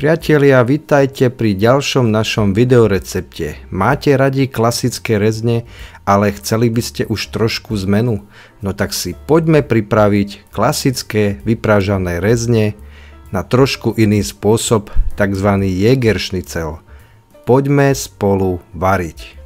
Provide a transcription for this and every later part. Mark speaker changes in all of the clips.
Speaker 1: Priatelia, vitajte pri ďalšom našom videorecepte. Máte radi klasické rezne, ale chceli by ste už trošku zmenu? No tak si poďme pripraviť klasické vyprážané rezne na trošku iný spôsob, tzv. Jägerschnitzel. Poďme spolu variť.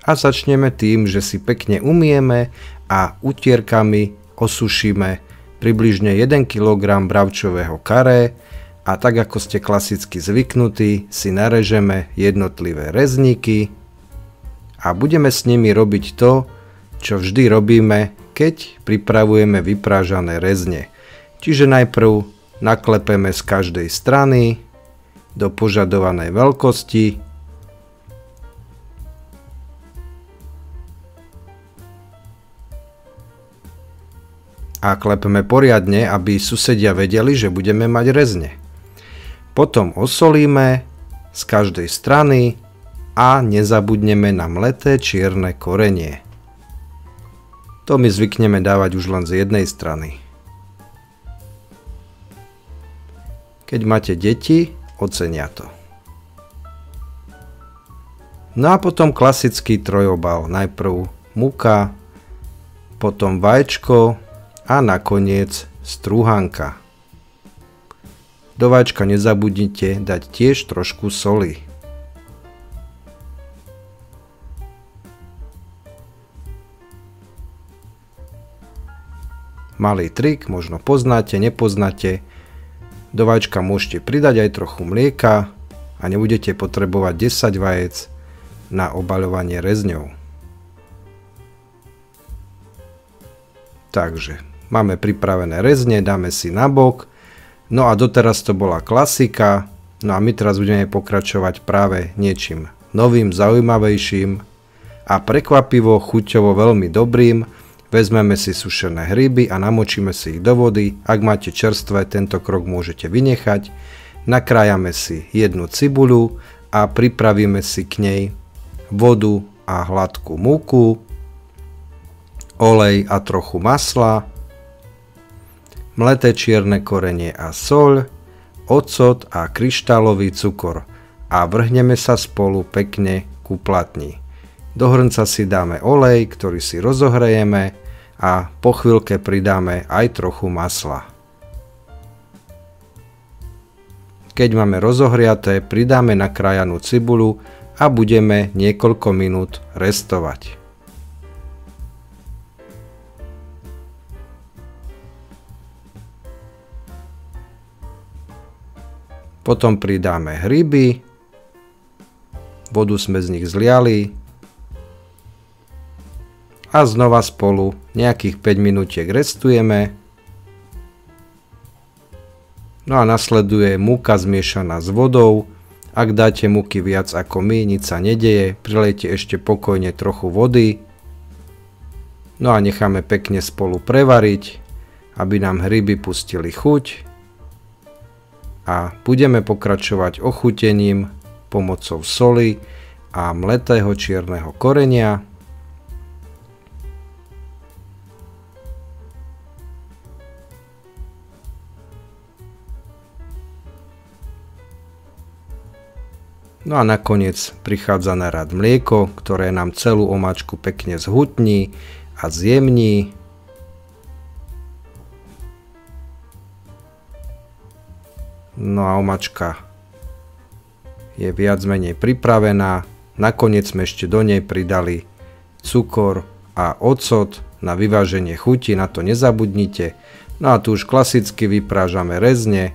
Speaker 1: A začneme tým, že si pekne umieme a utierkami osušíme približne 1 kg bravčového karé a tak ako ste klasicky zvyknutí, si narežeme jednotlivé rezníky a budeme s nimi robiť to, čo vždy robíme, keď pripravujeme vyprážané rezne. Čiže najprv naklepeme z každej strany do požadovanej veľkosti a klepeme poriadne, aby susedia vedeli, že budeme mať rezne. Potom osolíme z každej strany a nezabudneme na mleté čierne korenie. To my zvykneme dávať už len z jednej strany. Keď máte deti, ocenia to. No a potom klasický trojobal. Najprv múka, potom vaječko a nakoniec strúhanka. Do vaječka nezabudnite dať tiež trošku soli. Malý trik, možno poznáte, nepoznáte. Do vaječka môžete pridať aj trochu mlieka a nebudete potrebovať 10 vajec na obaľovanie rezňov. Takže máme pripravené rezne, dáme si na bok. No a doteraz to bola klasika. No a my teraz budeme pokračovať práve niečím novým, zaujímavejším a prekvapivo chuťovo veľmi dobrým. Vezmeme si sušené hríby a namočíme si ich do vody. Ak máte čerstvé, tento krok môžete vynechať. Nakrájame si jednu cibuľu a pripravíme si k nej vodu a hladkú múku, olej a trochu masla, mleté čierne korenie a soľ, ocot a kryštálový cukor a vrhneme sa spolu pekne ku platni. Do hrnca si dáme olej, ktorý si rozohrejeme a po chvíľke pridáme aj trochu masla. Keď máme rozohriaté, pridáme nakrájanú cibuľu a budeme niekoľko minút restovať. Potom pridáme hríby, vodu sme z nich zliali a znova spolu nejakých 5 minútiek restujeme. No a nasleduje múka zmiešaná s vodou. Ak dáte múky viac ako my, nič sa nedeje, prilejte ešte pokojne trochu vody. No a necháme pekne spolu prevariť, aby nám hríby pustili chuť. A budeme pokračovať ochutením pomocou soli a mletého čierneho korenia. No a nakoniec prichádza na rad mlieko, ktoré nám celú omáčku pekne zhutní a zjemní. No a omáčka je viac menej pripravená. Nakoniec sme ešte do nej pridali cukor a ocot na vyváženie chuti, na to nezabudnite. No a tu už klasicky vyprážame rezne,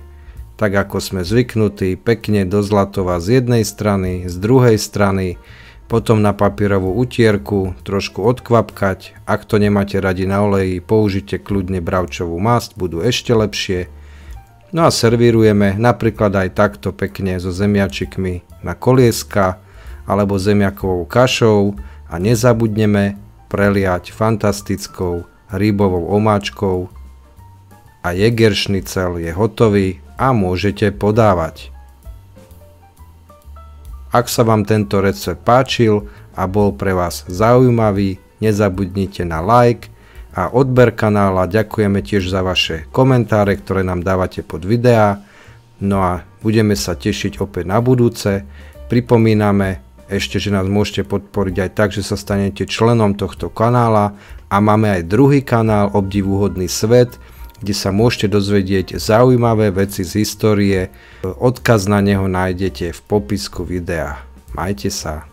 Speaker 1: tak ako sme zvyknutí, pekne do zlatova z jednej strany, z druhej strany, potom na papierovú utierku trošku odkvapkať. Ak to nemáte radi na oleji, použite kľudne bravčovú masť, budú ešte lepšie. No a servírujeme napríklad aj takto pekne so zemiačikmi na kolieska alebo zemiakovou kašou a nezabudneme preliať fantastickou hríbovou omáčkou a Jägerschnitzel je hotový a môžete podávať. Ak sa vám tento recept páčil a bol pre vás zaujímavý, nezabudnite na like a odber kanála. Ďakujeme tiež za vaše komentáre, ktoré nám dávate pod videá. No a budeme sa tešiť opäť na budúce. Pripomíname ešte, že nás môžete podporiť aj tak, že sa stanete členom tohto kanála, a máme aj druhý kanál Obdivuhodný svet, kde sa môžete dozvedieť zaujímavé veci z histórie. Odkaz na neho nájdete v popisku videa. Majte sa.